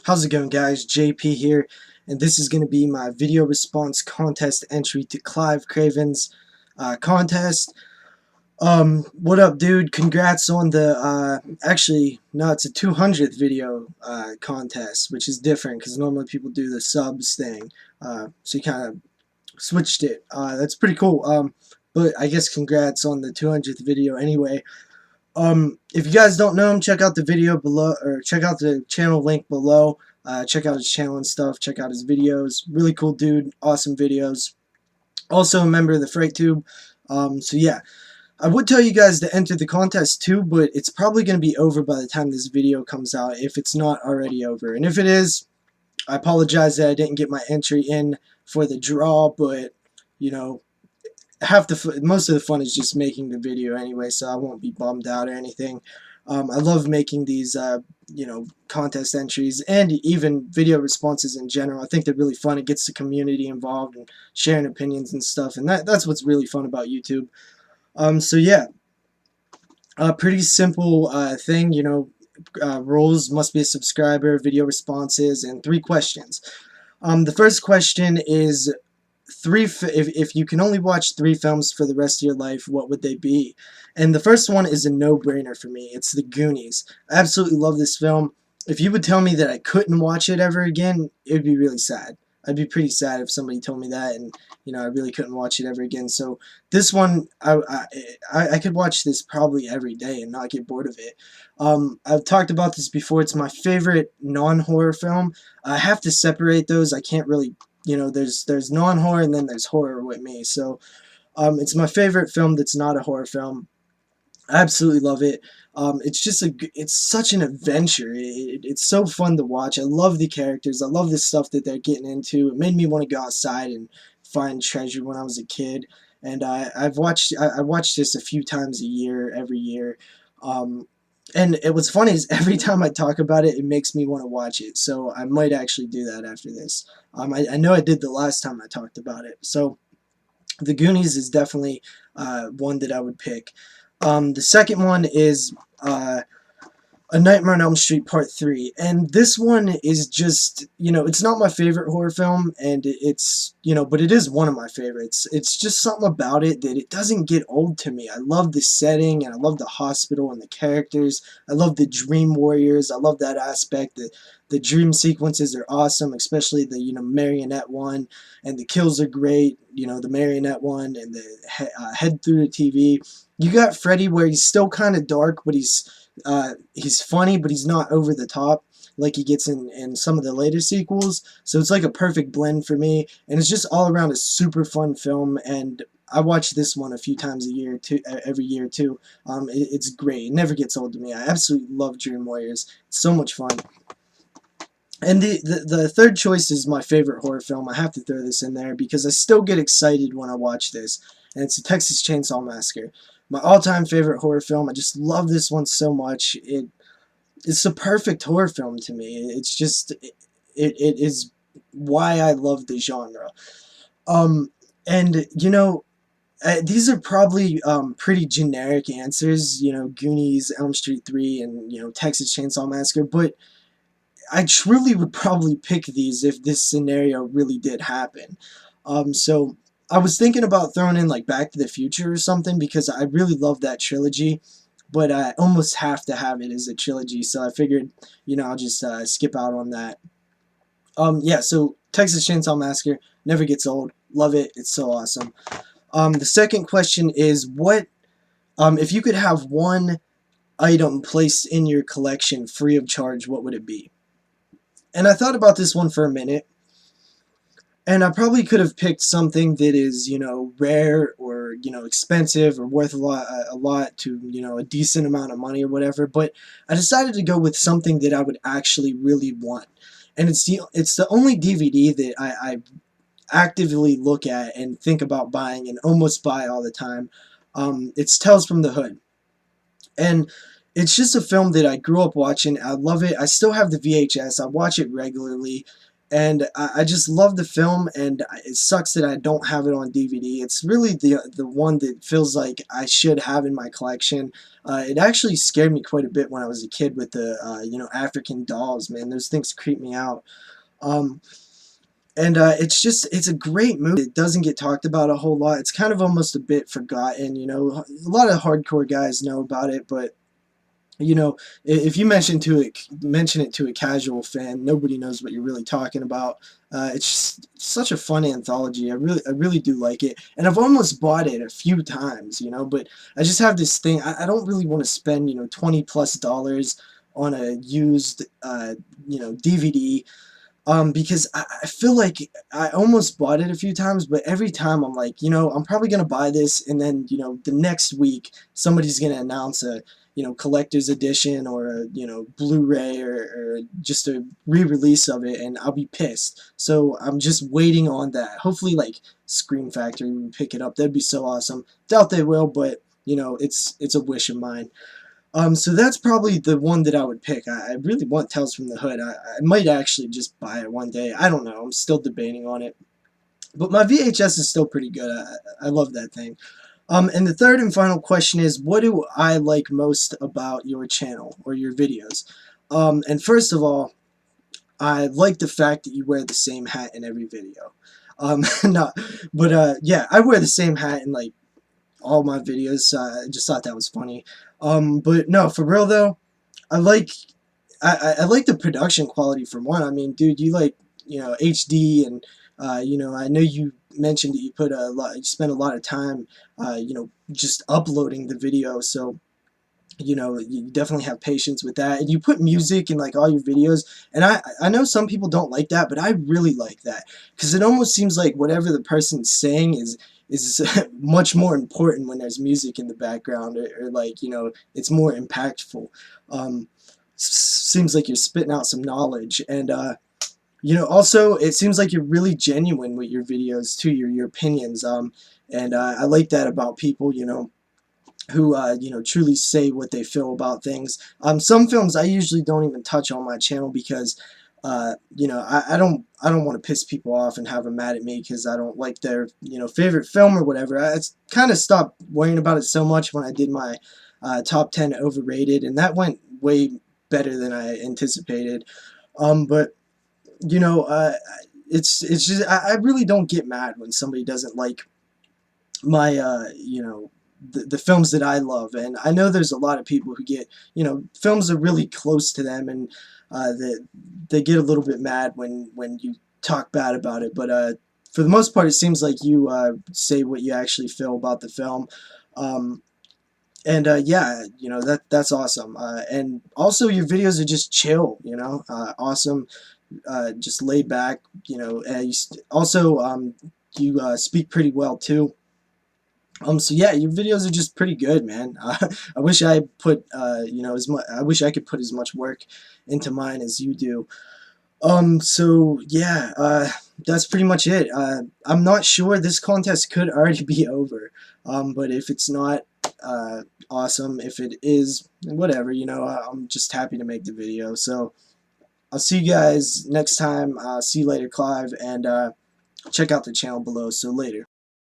How's it going, guys? JP here, and this is going to be my video response contest entry to Klive Kraven's contest. What up, dude? Congrats on the, actually, no, it's a 200th video contest, which is different, because normally people do the subs thing, so you kind of switched it. That's pretty cool, but I guess congrats on the 200th video anyway. If you guys don't know him, check out the video below, or check out the channel link below. Check out his channel and stuff. Check out his videos. Really cool dude. Awesome videos. Also a member of the Freight Tube. So yeah, I would tell you guys to enter the contest too, but it's probably going to be over by the time this video comes out, if it's not already over. And if it is, I apologize that I didn't get my entry in for the draw, but you know, most of the fun is just making the video anyway, so I won't be bummed out or anything. I love making these, you know, contest entries and even video responses in general. I think they're really fun. It gets the community involved and sharing opinions and stuff, and that's what's really fun about YouTube. So yeah, pretty simple thing, you know. Rules: must be a subscriber, video responses, and 3 questions. The first question is, if you can only watch 3 films for the rest of your life, what would they be? And the first one is a no-brainer for me. It's the Goonies. I absolutely love this film. If you would tell me that I couldn't watch it ever again, it would be really sad. I'd be pretty sad if somebody told me that, and you know, I really couldn't watch it ever again. So this one, I could watch this probably every day and not get bored of it. I've talked about this before. It's my favorite non-horror film. I have to separate those. I can't really, you know, there's non-horror and then there's horror with me. So it's my favorite film that's not a horror film. I absolutely love it. It's such an adventure. It's so fun to watch. I love the characters. I love the stuff that they're getting into. It made me want to go outside and find treasure when I was a kid. And I watched this a few times a year, every year. And what's funny is every time I talk about it, it makes me want to watch it. So I might actually do that after this. I know I did the last time I talked about it. So the Goonies is definitely one that I would pick. The second one is A Nightmare on Elm Street Part 3. And this one is just, you know, it's not my favorite horror film, and it's, you know, but it is one of my favorites. It's just something about it that it doesn't get old to me. I love the setting, and I love the hospital and the characters. I love the Dream Warriors. I love that aspect. The dream sequences are awesome, especially the, you know, marionette one, and the kills are great. You know, the marionette one and the head through the TV. You got Freddy, where he's still kind of dark, but he's funny, but he's not over the top like he gets in some of the later sequels. So it's like a perfect blend for me, and it's just all around a super fun film. And I watch this one a few times a year too, every year too. It's great. It never gets old to me. I absolutely love Dream Warriors. It's so much fun. And the third choice is my favorite horror film. I have to throw this in there because I still get excited when I watch this, and it's the Texas Chainsaw Massacre. My all-time favorite horror film. I just love this one so much. It's the perfect horror film to me. It's just, it is why I love the genre. And, you know, these are probably pretty generic answers, you know, Goonies, Elm Street 3, and, you know, Texas Chainsaw Massacre, but I truly would probably pick these if this scenario really did happen. So I was thinking about throwing in like Back to the Future or something, because I really love that trilogy, but I almost have to have it as a trilogy, so I figured, you know, I'll just skip out on that. Yeah, so Texas Chainsaw Massacre never gets old. Love it. It's so awesome. The second question is, what if you could have one item placed in your collection free of charge, what would it be? And I thought about this one for a minute, and I probably could have picked something that is, you know, rare or, you know, expensive or worth a lot to, you know, a decent amount of money or whatever, but I decided to go with something that I would actually really want. And it's the only DVD that I actively look at and think about buying and almost buy all the time. It's Tales from the Hood. And it's just a film that I grew up watching. I love it. I still have the VHS. I watch it regularly. and I just love the film, and it sucks that I don't have it on DVD. It's really the one that feels like I should have in my collection. It actually scared me quite a bit when I was a kid with the African dolls. Man, those things creep me out. Um, and it's a great movie. It doesn't get talked about a whole lot. It's kind of almost a bit forgotten. A lot of hardcore guys know about it, but if you mention it to a casual fan, nobody knows what you're really talking about. It's just such a fun anthology. I really do like it, and I've almost bought it a few times, but I just have this thing. I don't really want to spend $20+ on a used DVD. Because I feel like I almost bought it a few times, but every time I'm like, I'm probably gonna buy this, and then the next week somebody's gonna announce a collector's edition, or a Blu-ray, or just a re-release of it, and I'll be pissed. So I'm just waiting on that. Hopefully, like Scream Factory will pick it up. That'd be so awesome. Doubt they will, but it's a wish of mine. So that's probably the one that I would pick. I really want Tales from the Hood. I might actually just buy it one day. I don't know. I'm still debating on it. But my VHS is still pretty good. I love that thing. And the third and final question is, what do I like most about your channel or your videos? And first of all, I like the fact that you wear the same hat in every video. No, but yeah, I wear the same hat in like all my videos. I just thought that was funny. But no, for real though, I like I like the production quality for one. I mean, dude, you like HD, and I know you mentioned that you spent a lot of time just uploading the video. So you definitely have patience with that, and you put music in like all your videos, and I know some people don't like that, but I really like that, because it almost seems like whatever the person's saying is much more important when there's music in the background, or like it's more impactful. Seems like you're spitting out some knowledge, and also it seems like you're really genuine with your videos too, your opinions, and I like that about people, who truly say what they feel about things. Some films I usually don't even touch on my channel, because I don't want to piss people off and have them mad at me because I don't like their favorite film or whatever. I kind of stopped worrying about it so much when I did my top 10 overrated, and that went way better than I anticipated. But it's just I really don't get mad when somebody doesn't like my the films that I love. And I know there's a lot of people who get, films are really close to them, and they get a little bit mad when you talk bad about it. But for the most part, it seems like you say what you actually feel about the film. And yeah, that's awesome. And also your videos are just chill, awesome, just laid back, also you speak pretty well too. So yeah, your videos are just pretty good, man. I wish I put, as much. I wish I could put as much work into mine as you do. So yeah, that's pretty much it. I'm not sure. This contest could already be over. But if it's not, awesome. If it is, whatever. I'm just happy to make the video. So I'll see you guys next time. See you later, Clive, and check out the channel below. So later.